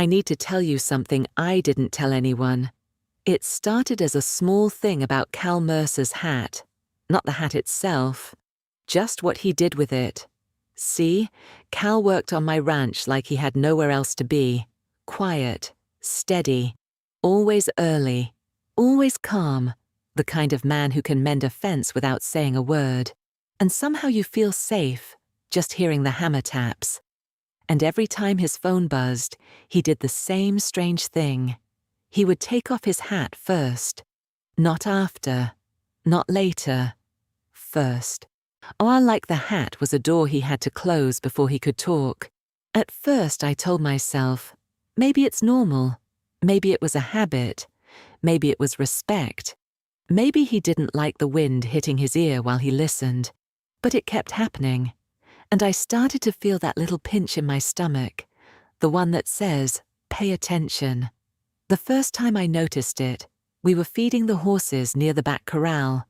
I need to tell you something I didn't tell anyone. It started as a small thing about Cal Mercer's hat. Not the hat itself, just what he did with it. See, Cal worked on my ranch like he had nowhere else to be. Quiet, steady, always early, always calm, the kind of man who can mend a fence without saying a word. And somehow you feel safe, just hearing the hammer taps. And every time his phone buzzed, he did the same strange thing. He would take off his hat first. Not after. Not later. First. Or like the hat was a door he had to close before he could talk. At first I told myself, maybe it's normal. Maybe it was a habit. Maybe it was respect. Maybe he didn't like the wind hitting his ear while he listened. But it kept happening. And I started to feel that little pinch in my stomach, the one that says, pay attention. The first time I noticed it, we were feeding the horses near the back corral.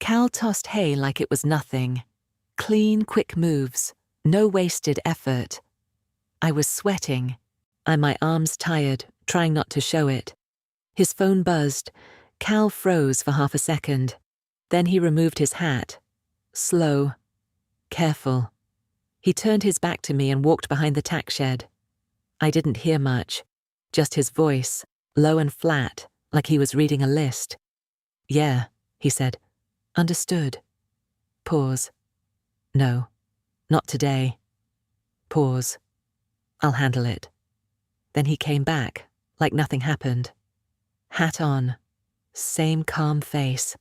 Cal tossed hay like it was nothing. Clean, quick moves, no wasted effort. I was sweating, and my arms tired, trying not to show it. His phone buzzed. Cal froze for half a second. Then he removed his hat. Slow. Careful. He turned his back to me and walked behind the tack shed. I didn't hear much, just his voice, low and flat, like he was reading a list. Yeah, he said. Understood. Pause. No, not today. Pause. I'll handle it. Then he came back, like nothing happened. Hat on. Same calm face.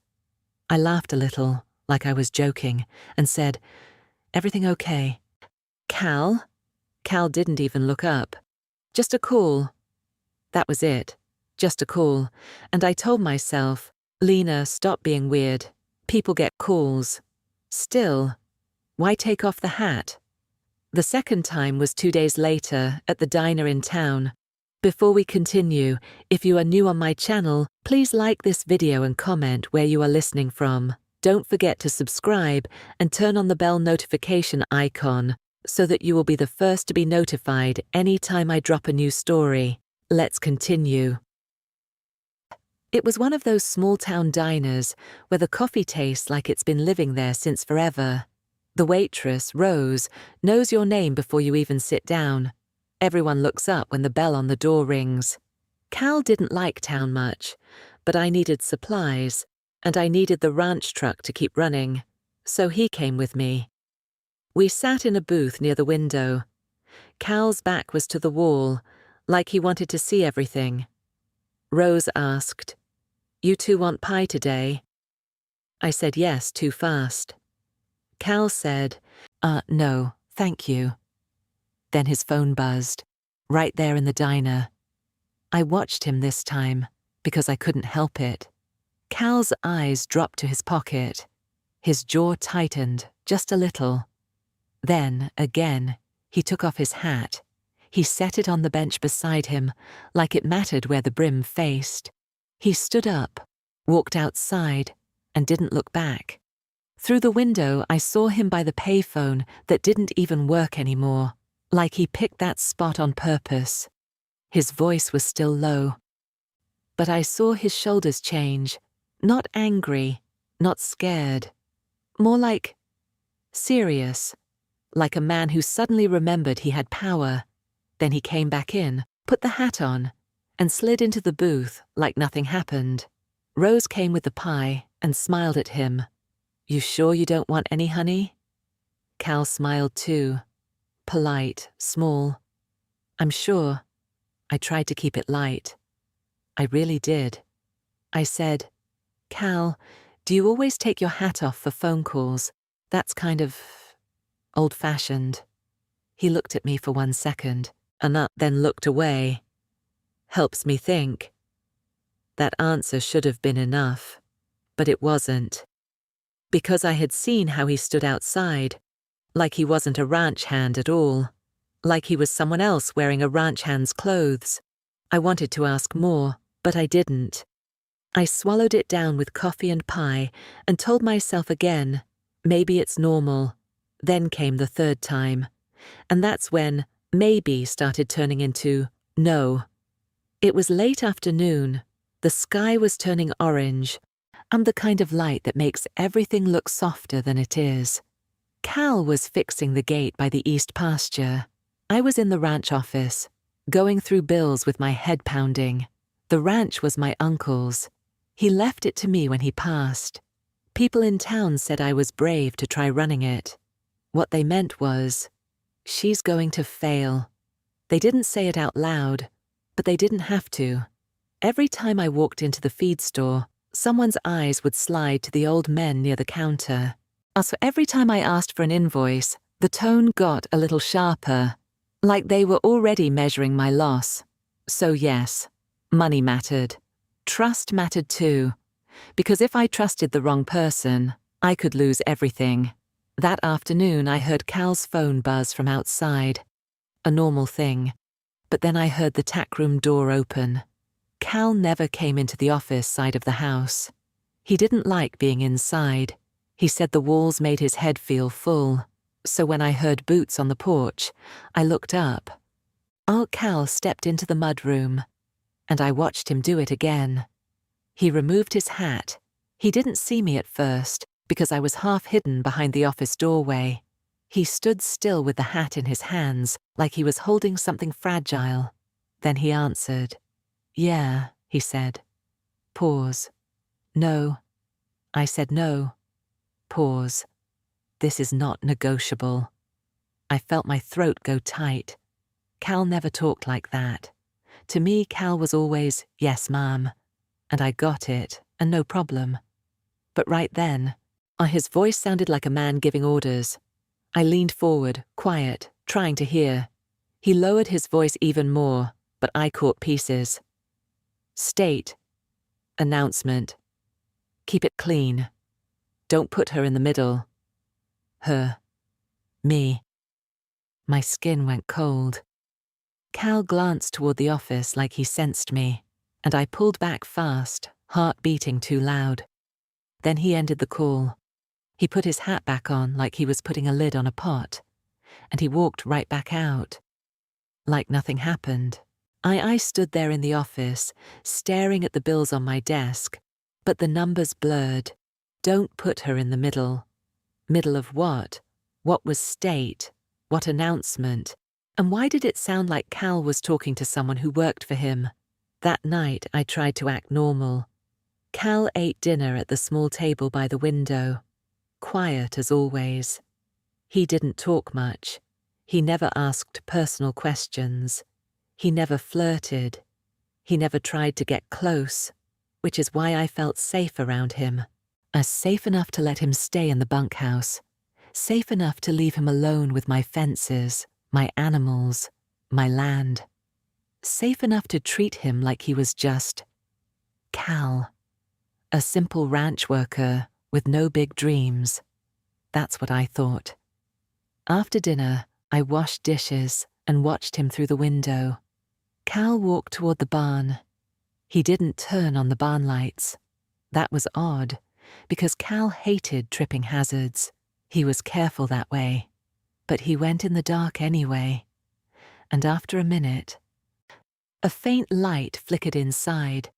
I laughed a little, like I was joking, and said, everything okay? Cal? Cal didn't even look up. Just a call. That was it. Just a call. And I told myself, Lena, stop being weird. People get calls. Still, why take off the hat? The second time was 2 days later at the diner in town. Before we continue, if you are new on my channel, please like this video and comment where you are listening from. Don't forget to subscribe and turn on the bell notification icon so that you will be the first to be notified anytime I drop a new story. Let's continue. It was one of those small-town diners where the coffee tastes like it's been living there since forever. The waitress, Rose, knows your name before you even sit down. Everyone looks up when the bell on the door rings. Cal didn't like town much, but I needed supplies, and I needed the ranch truck to keep running, so he came with me. We sat in a booth near the window. Cal's back was to the wall, like he wanted to see everything. Rose asked, "You two want pie today?" I said yes too fast. Cal said, no, thank you." Then his phone buzzed, right there in the diner. I watched him this time, because I couldn't help it. Cal's eyes dropped to his pocket. His jaw tightened, just a little. Then, again, he took off his hat. He set it on the bench beside him, like it mattered where the brim faced. He stood up, walked outside, and didn't look back. Through the window, I saw him by the payphone that didn't even work anymore, like he picked that spot on purpose. His voice was still low. But I saw his shoulders change, not angry, not scared, more like serious, like a man who suddenly remembered he had power. Then he came back in, put the hat on, and slid into the booth like nothing happened. Rose came with the pie and smiled at him. "You sure you don't want any, honey?" Cal smiled too. Polite, small. "I'm sure." I tried to keep it light. I really did. I said, "Cal, do you always take your hat off for phone calls? That's kind of old-fashioned." He looked at me for 1 second, and then looked away. Helps me think. That answer should have been enough, but it wasn't. Because I had seen how he stood outside, like he wasn't a ranch hand at all, like he was someone else wearing a ranch hand's clothes. I wanted to ask more, but I didn't. I swallowed it down with coffee and pie and told myself again, maybe it's normal. Then came the third time, and that's when maybe started turning into No. It was late afternoon. The sky was turning orange. I'm the kind of light that makes everything look softer than it is. Cal was fixing the gate by the east pasture. I was in the ranch office, going through bills with my head pounding. The ranch was my uncle's. He left it to me when he passed. People in town said I was brave to try running it. What they meant was, she's going to fail. They didn't say it out loud, but they didn't have to. Every time I walked into the feed store, someone's eyes would slide to the old men near the counter. Also, every time I asked for an invoice, the tone got a little sharper, like they were already measuring my loss. So yes, money mattered. Trust mattered too, because if I trusted the wrong person, I could lose everything. That afternoon, I heard Cal's phone buzz from outside. A normal thing. But then I heard the tack room door open. Cal never came into the office side of the house. He didn't like being inside. He said the walls made his head feel full. So when I heard boots on the porch, I looked up. Aunt Cal stepped into the mudroom, and I watched him do it again. He removed his hat. He didn't see me at first, because I was half hidden behind the office doorway. He stood still with the hat in his hands, like he was holding something fragile. Then he answered. "Yeah," he said. Pause. "No." I said no. Pause. This is not negotiable. I felt my throat go tight. Cal never talked like that. To me, Cal was always, "Yes, ma'am." And I got it, and no problem. But right then, his voice sounded like a man giving orders. I leaned forward, quiet, trying to hear. He lowered his voice even more, but I caught pieces. "State. Announcement. Keep it clean. Don't put her in the middle. Her. Me." My skin went cold. Cal glanced toward the office like he sensed me, and I pulled back fast, heart beating too loud. Then he ended the call. He put his hat back on like he was putting a lid on a pot, and he walked right back out. Like nothing happened. I stood there in the office, staring at the bills on my desk, but the numbers blurred. Don't put her in the middle. Middle of what? What was state? What announcement? And why did it sound like Cal was talking to someone who worked for him? That night, I tried to act normal. Cal ate dinner at the small table by the window. Quiet as always. He didn't talk much. He never asked personal questions. He never flirted. He never tried to get close, which is why I felt safe around him. Safe enough to let him stay in the bunkhouse. Safe enough to leave him alone with my fences, my animals, my land. Safe enough to treat him like he was just Cal. A simple ranch worker with no big dreams. That's what I thought. After dinner, I washed dishes and watched him through the window. Cal walked toward the barn. He didn't turn on the barn lights. That was odd, because Cal hated tripping hazards. He was careful that way. But he went in the dark anyway. And after a minute, a faint light flickered inside.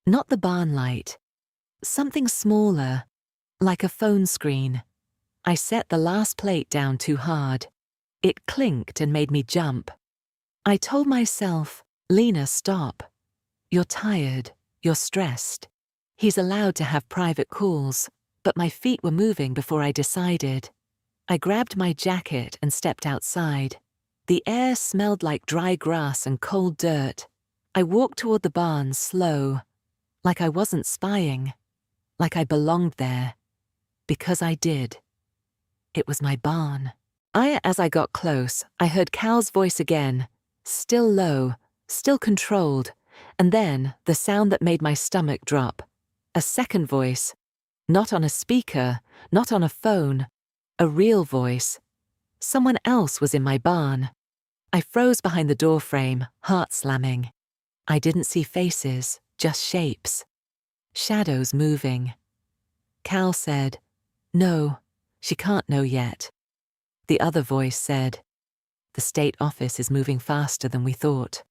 Not the barn light. Something smaller, like a phone screen. I set the last plate down too hard. It clinked and made me jump. I told myself, "Lena, stop. You're tired. You're stressed." He's allowed to have private calls, but my feet were moving before I decided. I grabbed my jacket and stepped outside. The air smelled like dry grass and cold dirt. I walked toward the barn slow, like I wasn't spying, like I belonged there. Because I did. It was my barn. As I got close, I heard Cal's voice again, still low, still controlled, and then the sound that made my stomach drop. A second voice, not on a speaker, not on a phone, a real voice. Someone else was in my barn. I froze behind the doorframe, heart slamming. I didn't see faces, just shapes. Shadows moving. Cal said, "No, she can't know yet." The other voice said, "The state office is moving faster than we thought."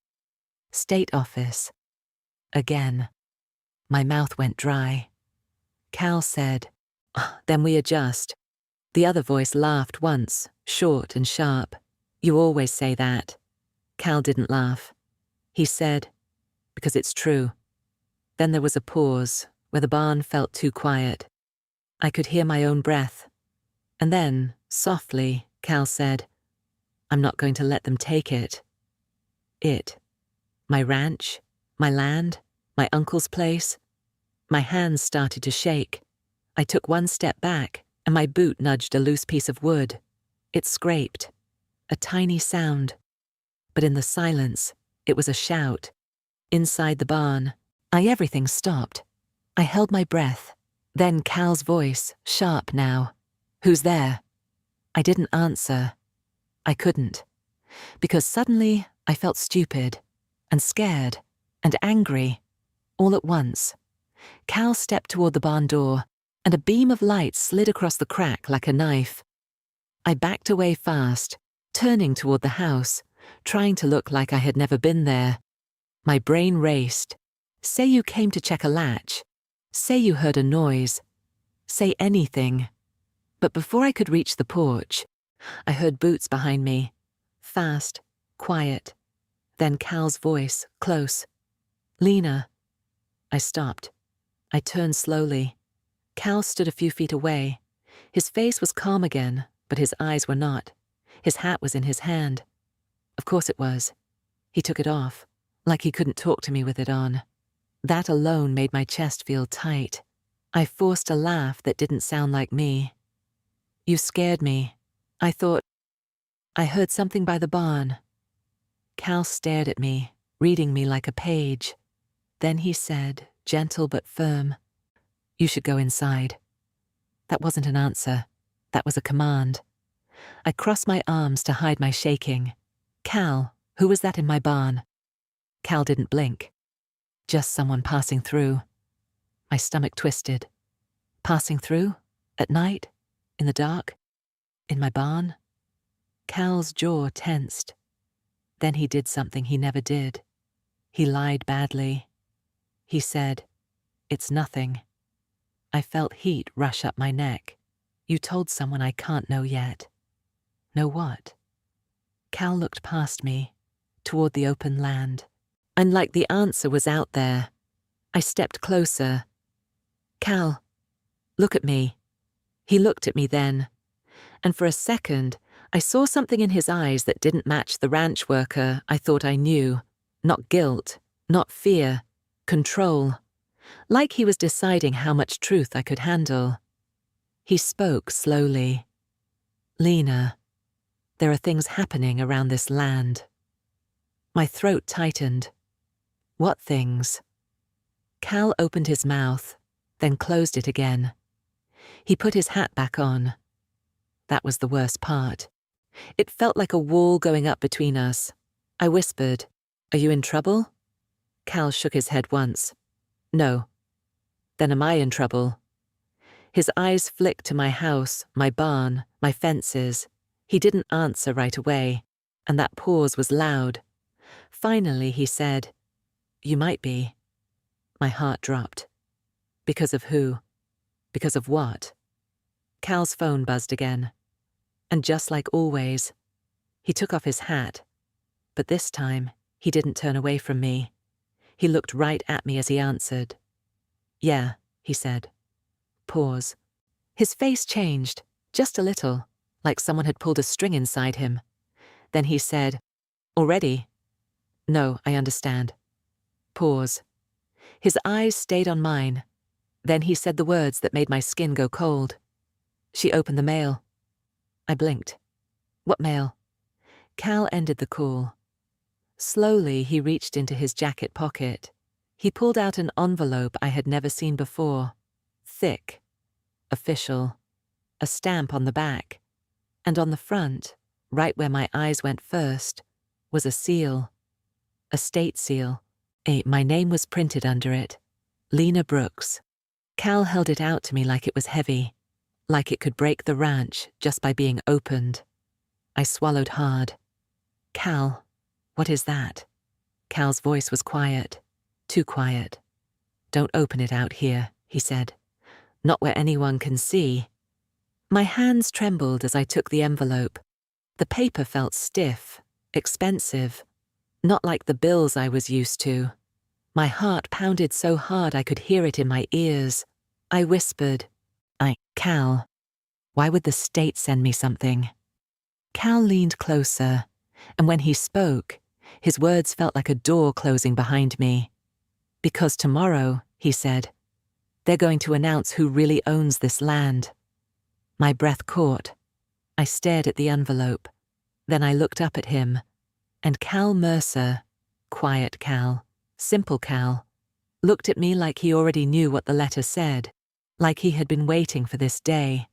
State office. Again. My mouth went dry. Cal said, "Then we adjust." The other voice laughed once, short and sharp. "You always say that." Cal didn't laugh. He said, "Because it's true." Then there was a pause, where the barn felt too quiet. I could hear my own breath. And then, softly, Cal said, "I'm not going to let them take it." It. My ranch, my land, my uncle's place. My hands started to shake. I took one step back, and my boot nudged a loose piece of wood. It scraped. A tiny sound. But in the silence, it was a shout. Inside the barn, everything stopped. I held my breath. Then Cal's voice, sharp now. "Who's there?" I didn't answer. I couldn't. Because suddenly I felt stupid, and scared, and angry, all at once. Cal stepped toward the barn door, and a beam of light slid across the crack like a knife. I backed away fast, turning toward the house, trying to look like I had never been there. My brain raced. Say you came to check a latch. Say you heard a noise. Say anything. But before I could reach the porch, I heard boots behind me. Fast, quiet. Then Cal's voice, close. "Lena." I stopped. I turned slowly. Cal stood a few feet away. His face was calm again, but his eyes were not. His hat was in his hand. Of course it was. He took it off, like he couldn't talk to me with it on. That alone made my chest feel tight. I forced a laugh that didn't sound like me. "You scared me. I thought I heard something by the barn." Cal stared at me, reading me like a page. Then he said, gentle but firm, "You should go inside." That wasn't an answer. That was a command. I crossed my arms to hide my shaking. "Cal, who was that in my barn?" Cal didn't blink. "Just someone passing through." My stomach twisted. Passing through? At night? In the dark? In my barn? Cal's jaw tensed. Then he did something he never did. He lied badly. He said, "It's nothing." I felt heat rush up my neck. "You told someone I can't know yet." "Know what?" Cal looked past me, toward the open land. And like the answer was out there. I stepped closer. "Cal, look at me." He looked at me then, and for a second, I saw something in his eyes that didn't match the ranch worker I thought I knew. Not guilt, not fear, control. Like he was deciding how much truth I could handle. He spoke slowly. "Lena, there are things happening around this land." My throat tightened. "What things?" Cal opened his mouth, then closed it again. He put his hat back on. That was the worst part. It felt like a wall going up between us. I whispered, "Are you in trouble?" Cal shook his head once. "No." "Then am I in trouble?" His eyes flicked to my house, my barn, my fences. He didn't answer right away, and that pause was loud. Finally he said, "You might be." My heart dropped. Because of who? Because of what? Cal's phone buzzed again. And just like always, he took off his hat. But this time, he didn't turn away from me. He looked right at me as he answered. "Yeah," he said. Pause. His face changed, just a little, like someone had pulled a string inside him. Then he said, "Already?" "No, I understand." Pause. His eyes stayed on mine. Then he said the words that made my skin go cold. "She opened the mail." I blinked. "What mail?" Cal ended the call. Slowly, he reached into his jacket pocket. He pulled out an envelope I had never seen before. Thick. Official. A stamp on the back. And on the front, right where my eyes went first, was a seal. A state seal. My name was printed under it. Lena Brooks. Cal held it out to me like it was heavy. Like it could break the ranch just by being opened. I swallowed hard. "Cal, what is that?" Cal's voice was quiet, too quiet. "Don't open it out here," he said. "Not where anyone can see." My hands trembled as I took the envelope. The paper felt stiff, expensive, not like the bills I was used to. My heart pounded so hard I could hear it in my ears. I whispered, Cal, why would the state send me something?" Cal leaned closer, and when he spoke, his words felt like a door closing behind me. "Because tomorrow," he said, "they're going to announce who really owns this land." My breath caught. I stared at the envelope. Then I looked up at him, and Cal Mercer, quiet Cal, simple Cal, looked at me like he already knew what the letter said, like he had been waiting for this day,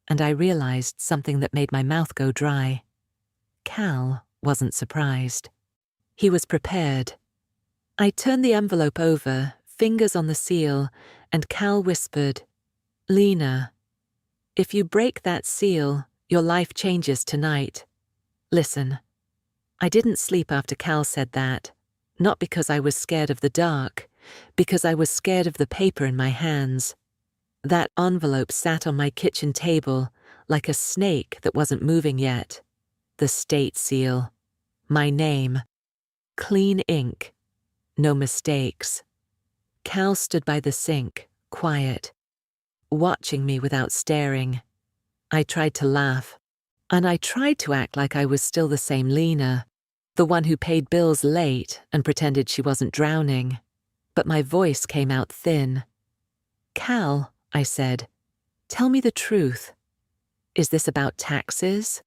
and I realized something that made my mouth go dry. Cal wasn't surprised. He was prepared. I turned the envelope over, fingers on the seal, and Cal whispered, "Lena, if you break that seal, your life changes tonight. Listen." I didn't sleep after Cal said that, not because I was scared of the dark, because I was scared of the paper in my hands. That envelope sat on my kitchen table like a snake that wasn't moving yet. The state seal. My name. Clean ink. No mistakes. Cal stood by the sink, quiet, watching me without staring. I tried to laugh, and I tried to act like I was still the same Lena, the one who paid bills late and pretended she wasn't drowning. But my voice came out thin. "Cal," I said, "tell me the truth. Is this about taxes?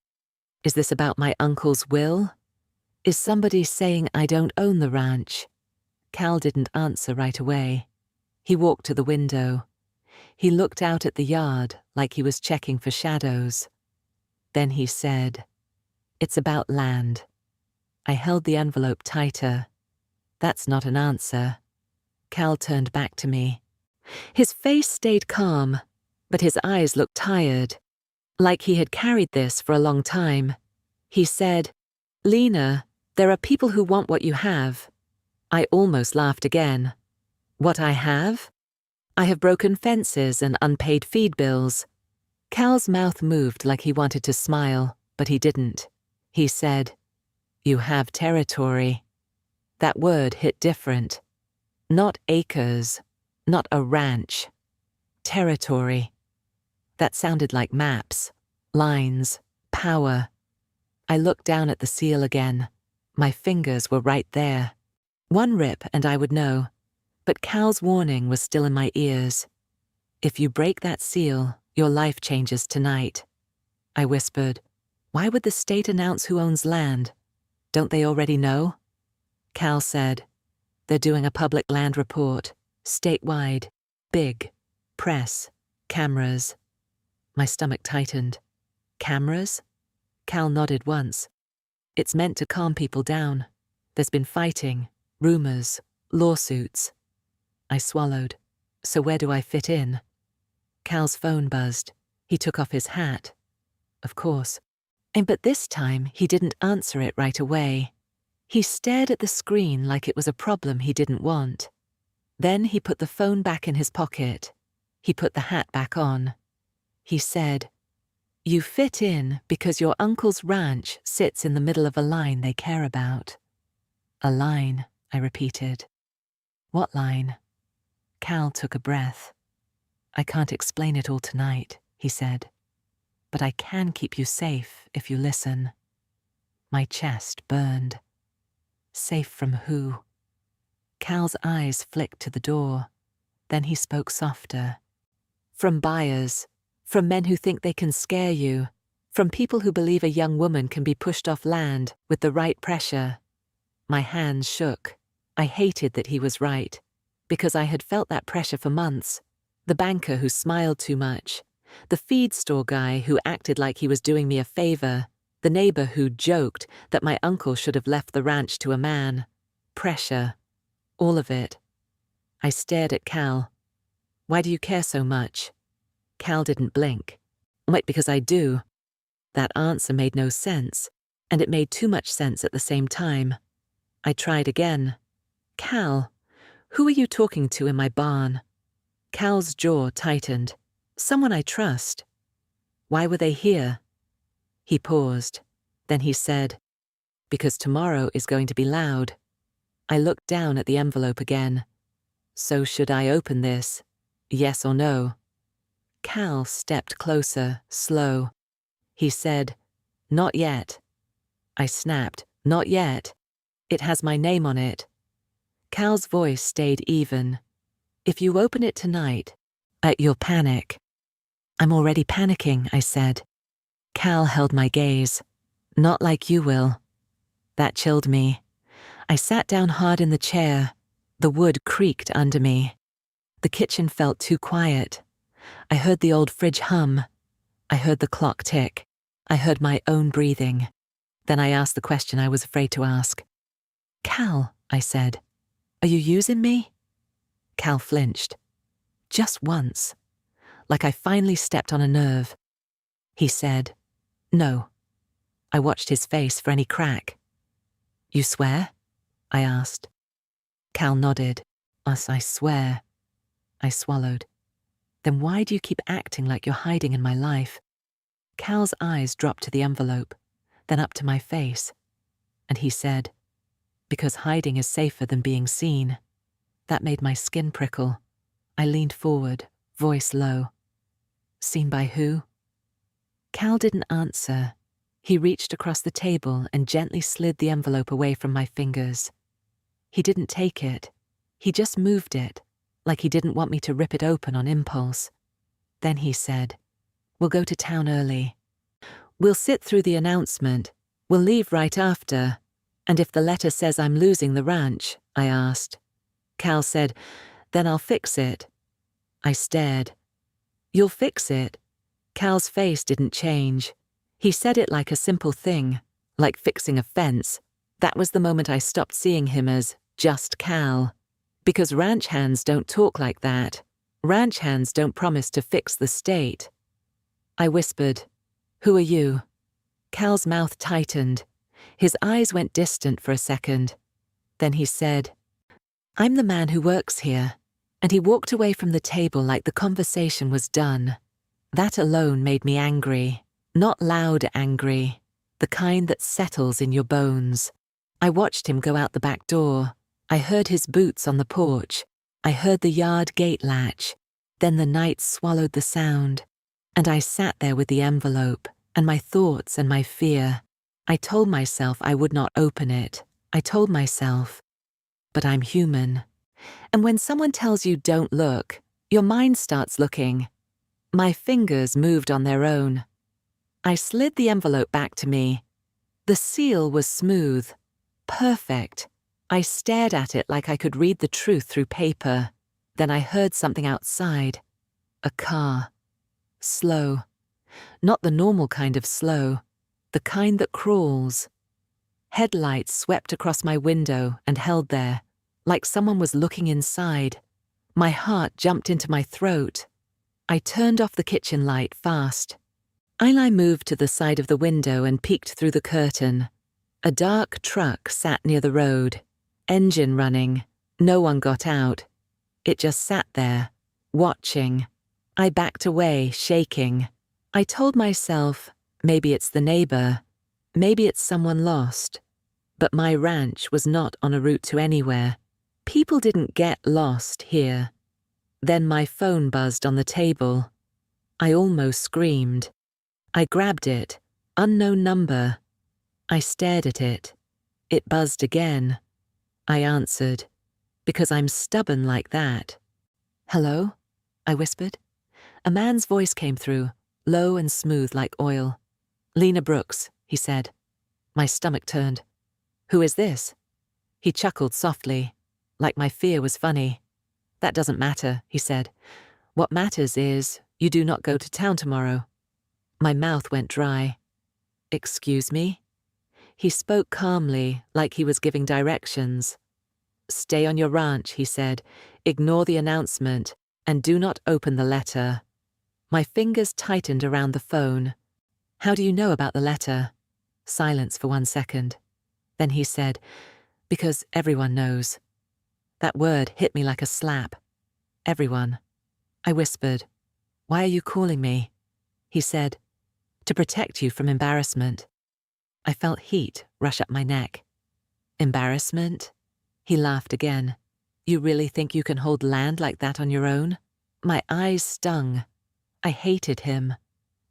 Is this about my uncle's will? Is somebody saying I don't own the ranch?" Cal didn't answer right away. He walked to the window. He looked out at the yard like he was checking for shadows. Then he said, "It's about land." I held the envelope tighter. "That's not an answer." Cal turned back to me. His face stayed calm, but his eyes looked tired, like he had carried this for a long time. He said, "Lena, there are people who want what you have." I almost laughed again. "What I have? I have broken fences and unpaid feed bills." Cal's mouth moved like he wanted to smile, but he didn't. He said, "You have territory." That word hit different. Not acres, not a ranch. Territory. That sounded like maps, lines, power. I looked down at the seal again. My fingers were right there. One rip and I would know, but Cal's warning was still in my ears. "If you break that seal, your life changes tonight." I whispered, "Why would the state announce who owns land? Don't they already know?" Cal said, "They're doing a public land report, statewide, big, press, cameras." My stomach tightened. "Cameras?" Cal nodded once. "It's meant to calm people down. There's been fighting, rumors, lawsuits." I swallowed. "So where do I fit in?" Cal's phone buzzed. He took off his hat. Of course. But this time he didn't answer it right away. He stared at the screen like it was a problem he didn't want. Then he put the phone back in his pocket. He put the hat back on. He said, "You fit in because your uncle's ranch sits in the middle of a line they care about." "A line," I repeated. "What line?" Cal took a breath. "I can't explain it all tonight," he said. "But I can keep you safe if you listen." My chest burned. Safe from who? Cal's eyes flicked to the door. Then he spoke softer. "From buyers, from men who think they can scare you, from people who believe a young woman can be pushed off land with the right pressure." My hands shook. I hated that he was right, because I had felt that pressure for months. The banker who smiled too much, the feed store guy who acted like he was doing me a favor, the neighbor who joked that my uncle should have left the ranch to a man. Pressure. All of it. I stared at Cal. "Why do you care so much?" Cal didn't blink. "Wait, because I do." That answer made no sense, and it made too much sense at the same time. I tried again. Cal, who are you talking to in my barn? Cal's jaw tightened. Someone I trust. Why were they here? He paused. Then he said, because tomorrow is going to be loud. I looked down at the envelope again. So should I open this? Yes or no? Cal stepped closer, slow. He said, not yet. I snapped, not yet. It has my name on it. Cal's voice stayed even. If you open it tonight, you'll panic. I'm already panicking, I said. Cal held my gaze. Not like you will. That chilled me. I sat down hard in the chair. The wood creaked under me. The kitchen felt too quiet. I heard the old fridge hum. I heard the clock tick. I heard my own breathing. Then I asked the question I was afraid to ask. Cal, I said, are you using me? Cal flinched. Just once. Like I finally stepped on a nerve. He said, no. I watched his face for any crack. You swear? I asked. Cal nodded. Us, I swear. I swallowed. Then why do you keep acting like you're hiding in my life? Cal's eyes dropped to the envelope, then up to my face. And he said, because hiding is safer than being seen. That made my skin prickle. I leaned forward, voice low. Seen by who? Cal didn't answer. He reached across the table and gently slid the envelope away from my fingers. He didn't take it. He just moved it, like he didn't want me to rip it open on impulse. Then he said, we'll go to town early. We'll sit through the announcement. We'll leave right after. And if the letter says I'm losing the ranch, I asked. Cal said, then I'll fix it. I stared. You'll fix it? Cal's face didn't change. He said it like a simple thing, like fixing a fence. That was the moment I stopped seeing him as just Cal. Because ranch hands don't talk like that. Ranch hands don't promise to fix the state. I whispered, who are you? Cal's mouth tightened. His eyes went distant for a second. Then he said, I'm the man who works here. And he walked away from the table like the conversation was done. That alone made me angry. Not loud angry. The kind that settles in your bones. I watched him go out the back door. I heard his boots on the porch. I heard the yard gate latch. Then the night swallowed the sound. And I sat there with the envelope, and my thoughts and my fear. I told myself I would not open it. I told myself. But I'm human. And when someone tells you don't look, your mind starts looking. My fingers moved on their own. I slid the envelope back to me. The seal was smooth. Perfect. I stared at it like I could read the truth through paper. Then I heard something outside. A car. Slow. Not the normal kind of slow. The kind that crawls. Headlights swept across my window and held there, like someone was looking inside. My heart jumped into my throat. I turned off the kitchen light fast. I moved to the side of the window and peeked through the curtain. A dark truck sat near the road. Engine running. No one got out. It just sat there, watching. I backed away, shaking. I told myself, maybe it's the neighbor. Maybe it's someone lost. But my ranch was not on a route to anywhere. People didn't get lost here. Then my phone buzzed on the table. I almost screamed. I grabbed it. Unknown number. I stared at it. It buzzed again. I answered. Because I'm stubborn like that. Hello? I whispered. A man's voice came through, low and smooth like oil. Lena Brooks, he said. My stomach turned. Who is this? He chuckled softly, like my fear was funny. That doesn't matter, he said. What matters is you do not go to town tomorrow. My mouth went dry. Excuse me? He spoke calmly, like he was giving directions. Stay on your ranch, he said. Ignore the announcement, and do not open the letter. My fingers tightened around the phone. How do you know about the letter? Silence for 1 second. Then he said, because everyone knows. That word hit me like a slap. Everyone. I whispered, "Why are you calling me?" He said, "To protect you from embarrassment." I felt heat rush up my neck. Embarrassment? He laughed again. "You really think you can hold land like that on your own?" My eyes stung. I hated him,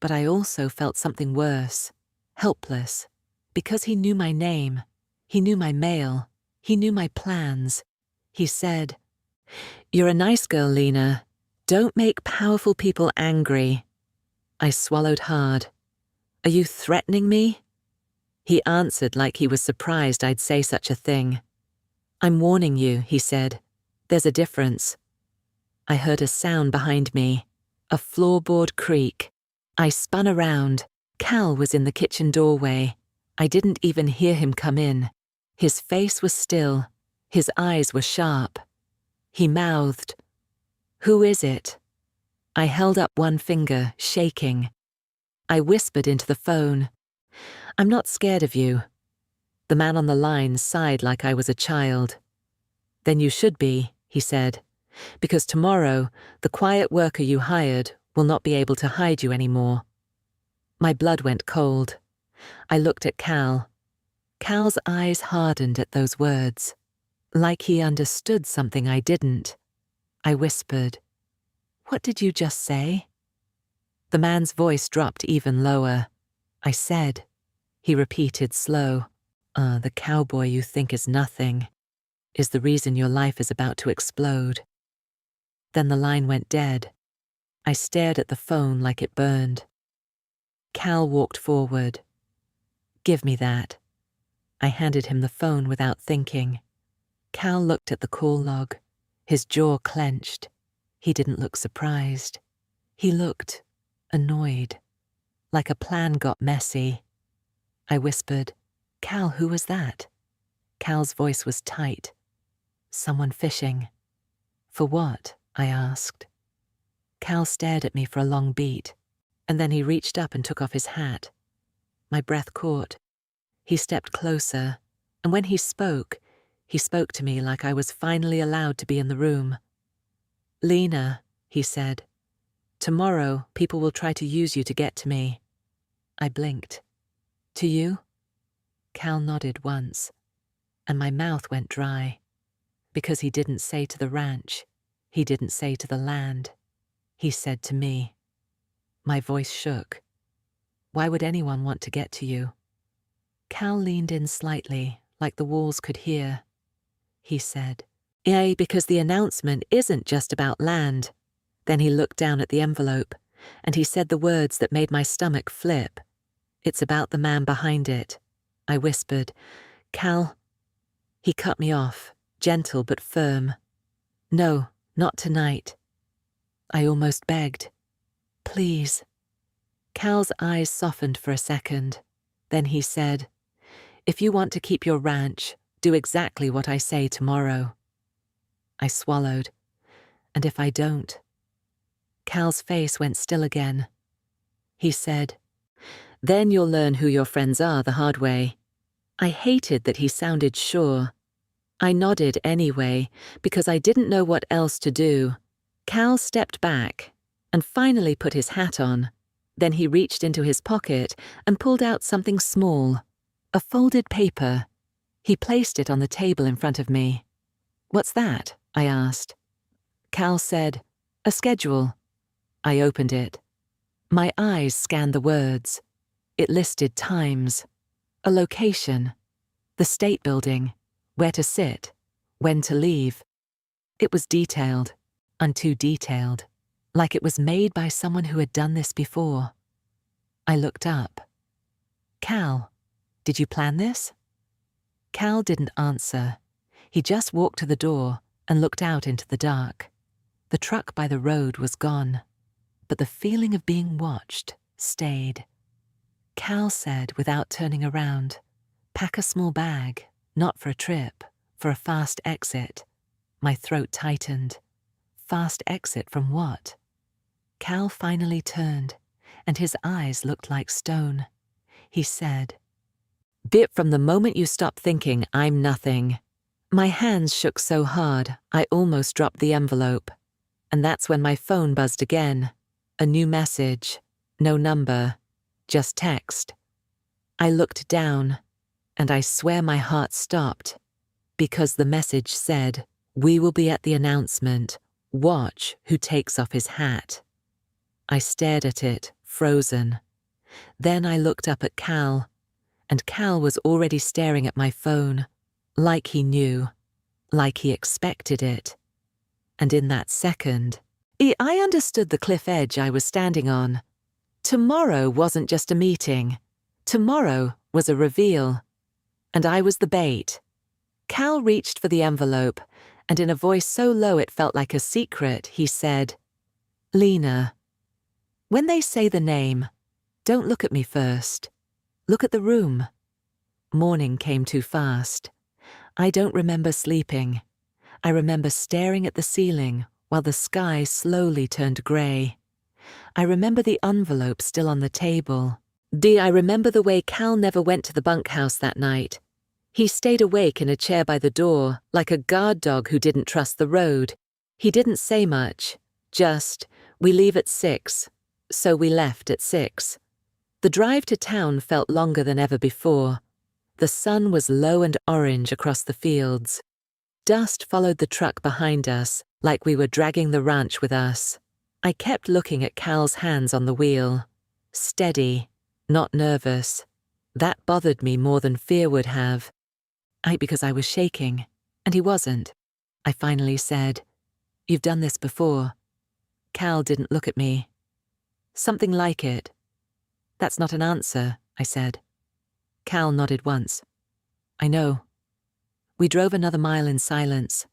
but I also felt something worse. Helpless. Because he knew my name. He knew my mail. He knew my plans. He said, "You're a nice girl, Lena. Don't make powerful people angry." I swallowed hard. "Are you threatening me?" He answered like he was surprised I'd say such a thing. "I'm warning you," he said. "There's a difference." I heard a sound behind me, a floorboard creak. I spun around. Cal was in the kitchen doorway. I didn't even hear him come in. His face was still. His eyes were sharp. He mouthed, "Who is it?" I held up one finger, shaking. I whispered into the phone, "I'm not scared of you." The man on the line sighed like I was a child. "Then you should be," he said, "because tomorrow the quiet worker you hired will not be able to hide you anymore." My blood went cold. I looked at Cal. Cal's eyes hardened at those words, like he understood something I didn't. I whispered, "What did you just say?" The man's voice dropped even lower. "I said," he repeated slow, "the cowboy you think is nothing is the reason your life is about to explode." Then the line went dead. I stared at the phone like it burned. Cal walked forward. "Give me that." I handed him the phone without thinking. Cal looked at the call log, his jaw clenched. He didn't look surprised. He looked annoyed, like a plan got messy. I whispered, "Cal, who was that?" Cal's voice was tight. "Someone fishing." "For what?" I asked. Cal stared at me for a long beat, and then he reached up and took off his hat. My breath caught. He stepped closer, and when he spoke to me like I was finally allowed to be in the room. "Lena," he said, "tomorrow people will try to use you to get to me." I blinked. "To you?" Cal nodded once, and my mouth went dry. Because he didn't say to the ranch, he didn't say to the land. He said to me. My voice shook. "Why would anyone want to get to you?" Cal leaned in slightly, like the walls could hear. He said, Because the announcement isn't just about land." Then he looked down at the envelope, and he said the words that made my stomach flip. "It's about the man behind it." I whispered, "Cal." He cut me off, gentle but firm. "No, not tonight." I almost begged. "Please." Cal's eyes softened for a second. Then he said, "If you want to keep your ranch, do exactly what I say tomorrow." I swallowed. "And if I don't?" Cal's face went still again. He said, "Then you'll learn who your friends are the hard way." I hated that he sounded sure. I nodded anyway, because I didn't know what else to do. Cal stepped back and finally put his hat on. Then he reached into his pocket and pulled out something small, a folded paper. He placed it on the table in front of me. "What's that?" I asked. Cal said, "A schedule." I opened it. My eyes scanned the words. It listed times, a location, the state building, where to sit, when to leave. It was detailed, and too detailed, like it was made by someone who had done this before. I looked up. "Cal, did you plan this?" Cal didn't answer. He just walked to the door and looked out into the dark. The truck by the road was gone, but the feeling of being watched stayed. Cal said without turning around, "Pack a small bag, not for a trip, for a fast exit." My throat tightened. Fast exit from what? Cal finally turned, and his eyes looked like stone. He said, "Bit from the moment you stop thinking I'm nothing." My hands shook so hard, I almost dropped the envelope. And that's when my phone buzzed again. A new message. No number. Just text. I looked down, and I swear my heart stopped, because the message said, "We will be at the announcement. Watch who takes off his hat." I stared at it, frozen. Then I looked up at Cal, and Cal was already staring at my phone, like he knew, like he expected it. And in that second, I understood the cliff edge I was standing on. Tomorrow wasn't just a meeting. Tomorrow was a reveal. And I was the bait. Cal reached for the envelope, and in a voice so low it felt like a secret, he said, "Lena, when they say the name, don't look at me first. Look at the room." Morning came too fast. I don't remember sleeping. I remember staring at the ceiling while the sky slowly turned grey. I remember the envelope still on the table. I remember the way Cal never went to the bunkhouse that night. He stayed awake in a chair by the door, like a guard dog who didn't trust the road. He didn't say much, just, "We leave at 6, so we left at 6. The drive to town felt longer than ever before. The sun was low and orange across the fields. Dust followed the truck behind us, like we were dragging the ranch with us. I kept looking at Cal's hands on the wheel. Steady, not nervous. That bothered me more than fear would have. Because I was shaking, and he wasn't. I finally said, "You've done this before." Cal didn't look at me. "Something like it." "That's not an answer," I said. Cal nodded once. "I know." We drove another mile in silence.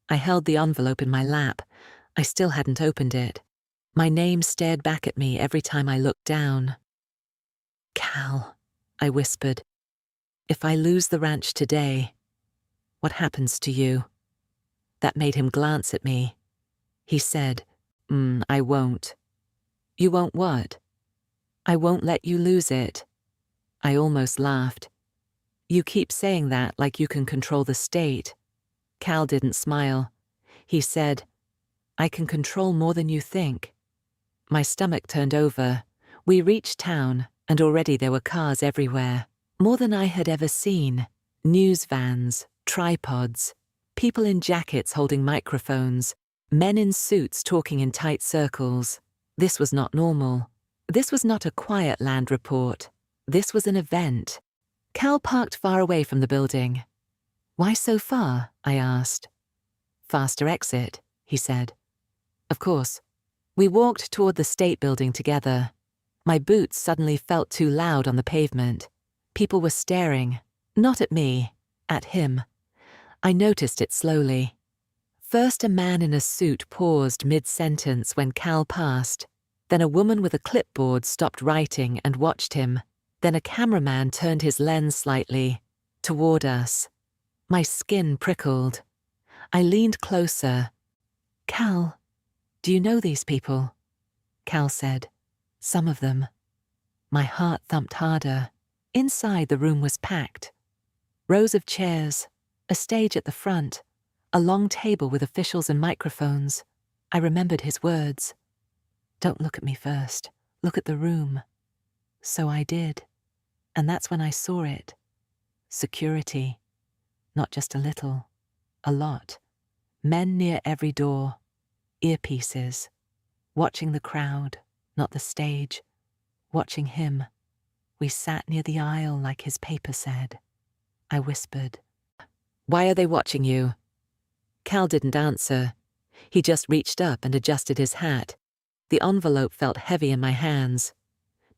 I held the envelope in my lap. I still hadn't opened it. My name stared back at me every time I looked down. "Cal," I whispered, "if I lose the ranch today, what happens to you?" That made him glance at me. He said, "I won't." "You won't what?" "I won't let you lose it." I almost laughed. "You keep saying that like you can control the state." Cal didn't smile. He said, "I can control more than you think." My stomach turned over. We reached town, and already there were cars everywhere. More than I had ever seen. News vans, tripods, people in jackets holding microphones, men in suits talking in tight circles. This was not normal. This was not a quiet land report. This was an event. Cal parked far away from the building. "Why so far?" I asked. "Faster exit," he said. Of course. We walked toward the state building together. My boots suddenly felt too loud on the pavement. People were staring, not at me, at him. I noticed it slowly. First, a man in a suit paused mid-sentence when Cal passed. Then a woman with a clipboard stopped writing and watched him. Then a cameraman turned his lens slightly, toward us. My skin prickled. I leaned closer. "Cal, do you know these people?" Cal said, "Some of them." My heart thumped harder. Inside, the room was packed. Rows of chairs, a stage at the front, a long table with officials and microphones. I remembered his words. "Don't look at me first. Look at the room." So I did. And that's when I saw it. Security. Not just a little. A lot. Men near every door. Earpieces. Watching the crowd, not the stage. Watching him. We sat near the aisle like his paper said. I whispered, "Why are they watching you?" Cal didn't answer. He just reached up and adjusted his hat. The envelope felt heavy in my hands.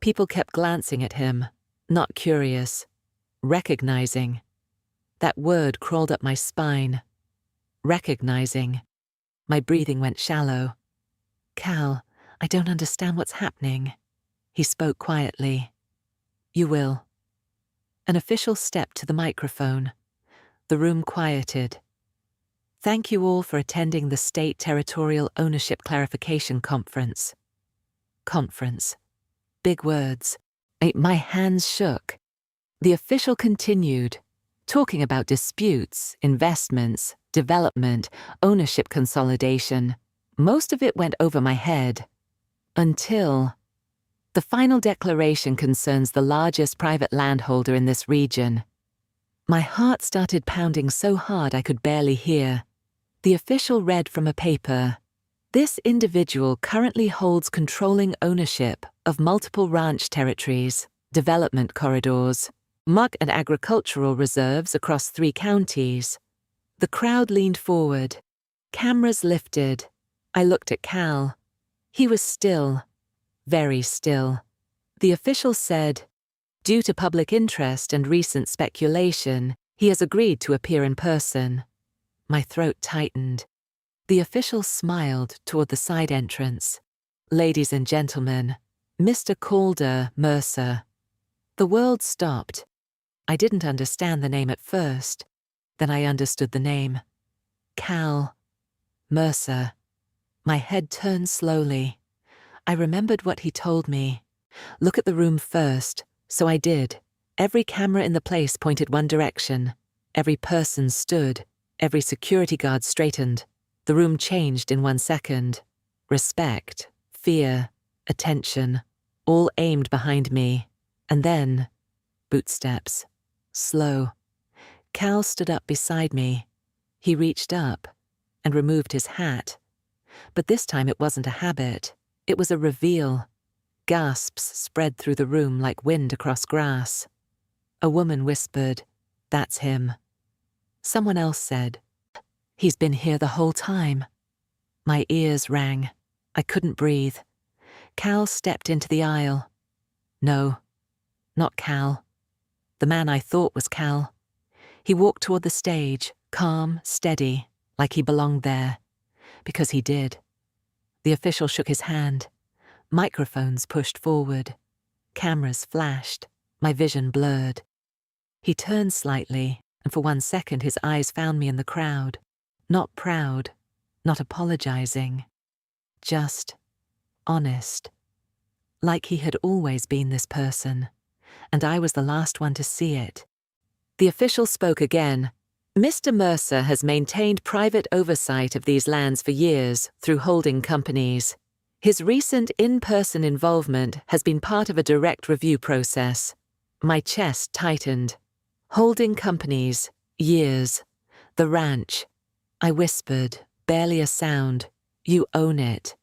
People kept glancing at him, not curious, recognizing. That word crawled up my spine. Recognizing. My breathing went shallow. "Cal, I don't understand what's happening." He spoke quietly. "You will." An official stepped to the microphone. The room quieted. "Thank you all for attending the State Territorial Ownership Clarification Conference." Conference. Big words. My hands shook. The official continued. talking about disputes, investments, development, ownership consolidation. Most of it went over my head. Until the final declaration concerns the largest private landholder in this region. My heart started pounding so hard I could barely hear. The official read from a paper. This individual currently holds controlling ownership of multiple ranch territories, development corridors, muck and agricultural reserves across 3 counties. The crowd leaned forward. Cameras lifted. I looked at Cal. He was still, very still. The official said, "Due to public interest and recent speculation, he has agreed to appear in person." My throat tightened. The official smiled toward the side entrance. "Ladies and gentlemen, Mr. Calder Mercer." The world stopped. I didn't understand the name at first. Then I understood the name. Cal Mercer. My head turned slowly. I remembered what he told me. Look at the room first, so I did. Every camera in the place pointed one direction. Every person stood. Every security guard straightened. The room changed in 1 second. Respect, fear, attention, all aimed behind me. And then, footsteps. Slow. Cal stood up beside me. He reached up and removed his hat. But this time it wasn't a habit. It was a reveal. Gasps spread through the room like wind across grass. A woman whispered, "That's him." Someone else said, "He's been here the whole time." My ears rang. I couldn't breathe. Cal stepped into the aisle. No, not Cal. The man I thought was Cal. He walked toward the stage, calm, steady, like he belonged there. Because he did. The official shook his hand. Microphones pushed forward. Cameras flashed. My vision blurred. He turned slightly, and for 1 second his eyes found me in the crowd. Not proud, not apologizing. Just honest. Like he had always been this person, and I was the last one to see it. The official spoke again. "Mr. Mercer has maintained private oversight of these lands for years through holding companies. His recent in-person involvement has been part of a direct review process." My chest tightened. Holding companies, years. The ranch. I whispered, barely a sound. "You own it."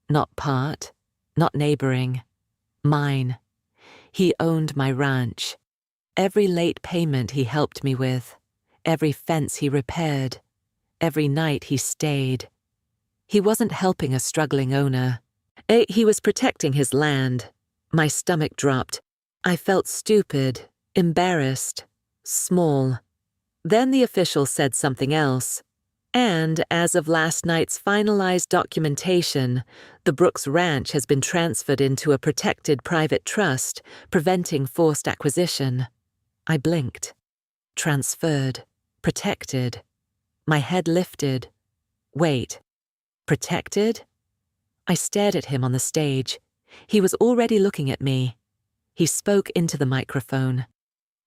Not part, not neighboring. Mine. He owned my ranch. Every late payment he helped me with. Every fence he repaired. Every night he stayed. He wasn't helping a struggling owner. He was protecting his land. My stomach dropped. I felt stupid, embarrassed, small. Then the official said something else. "And as of last night's finalized documentation, the Brooks Ranch has been transferred into a protected private trust, preventing forced acquisition." I blinked. Transferred. Protected. My head lifted. Wait. Protected? I stared at him on the stage. He was already looking at me. He spoke into the microphone.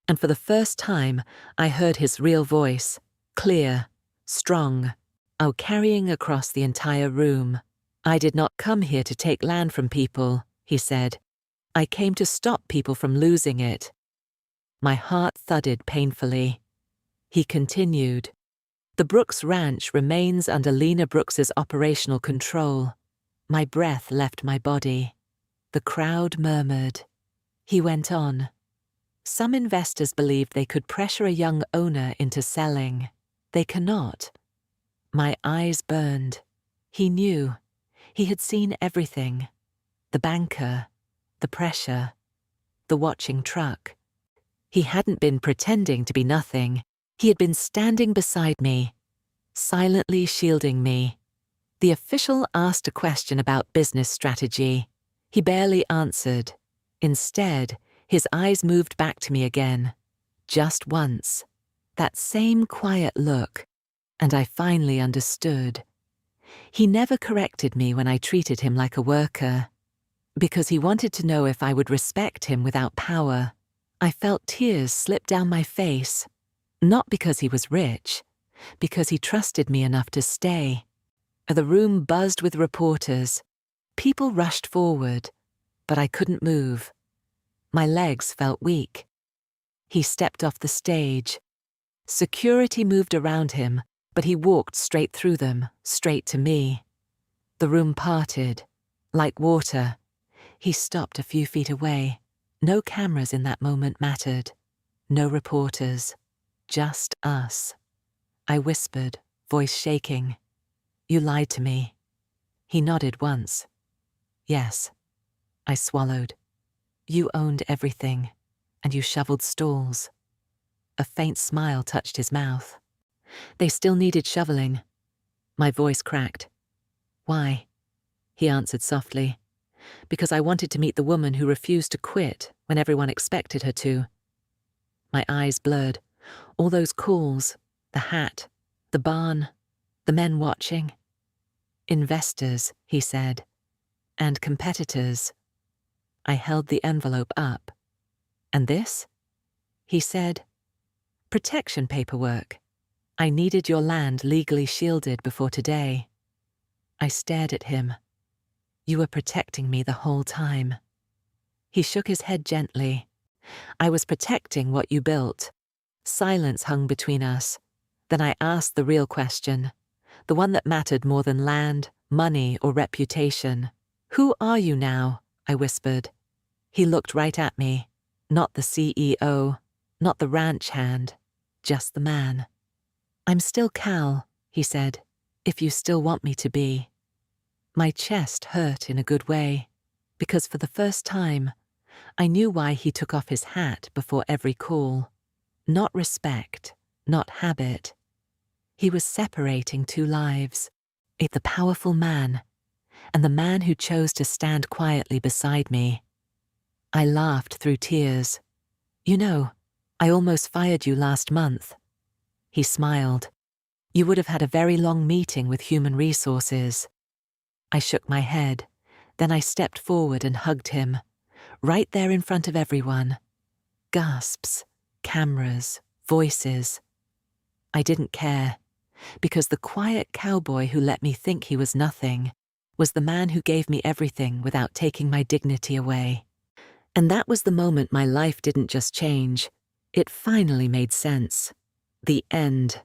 And for the first time, I heard his real voice. Clear. Strong. Oh, carrying across the entire room. "I did not come here to take land from people," he said. "I came to stop people from losing it." My heart thudded painfully. He continued. "The Brooks Ranch remains under Lena Brooks's operational control." My breath left my body. The crowd murmured. He went on. "Some investors believed they could pressure a young owner into selling. They cannot." My eyes burned. He knew. He had seen everything. The banker, the pressure, the watching truck. He hadn't been pretending to be nothing. He had been standing beside me, silently shielding me. The official asked a question about business strategy. He barely answered. Instead, his eyes moved back to me again. Just once. That same quiet look. And I finally understood. He never corrected me when I treated him like a worker. Because he wanted to know if I would respect him without power. I felt tears slip down my face. Not because he was rich, because he trusted me enough to stay. The room buzzed with reporters. People rushed forward, but I couldn't move. My legs felt weak. He stepped off the stage. Security moved around him, but he walked straight through them, straight to me. The room parted, like water. He stopped a few feet away. No cameras in that moment mattered. No reporters. Just us. I whispered, voice shaking. You lied to me. He nodded once. Yes. I swallowed. You owned everything, and you shoveled stalls. A faint smile touched his mouth. They still needed shoveling. My voice cracked. Why? He answered softly. Because I wanted to meet the woman who refused to quit when everyone expected her to. My eyes blurred. All those calls, the hat, the barn, the men watching. Investors, he said, and competitors. I held the envelope up. And this? He said, protection paperwork. I needed your land legally shielded before today. I stared at him. You were protecting me the whole time. He shook his head gently. I was protecting what you built. Silence hung between us. Then I asked the real question, the one that mattered more than land, money, or reputation. Who are you now? I whispered. He looked right at me. Not the CEO, not the ranch hand, just the man. I'm still Cal, he said, if you still want me to be. My chest hurt in a good way, because for the first time, I knew why he took off his hat before every call. Not respect, not habit. He was separating two lives, the powerful man, and the man who chose to stand quietly beside me. I laughed through tears. You know, I almost fired you last month. He smiled. You would have had a very long meeting with human resources. I shook my head. Then I stepped forward and hugged him, right there in front of everyone. Gasps, cameras, voices. I didn't care, because the quiet cowboy who let me think he was nothing was the man who gave me everything without taking my dignity away. And that was the moment my life didn't just change, it finally made sense. The end.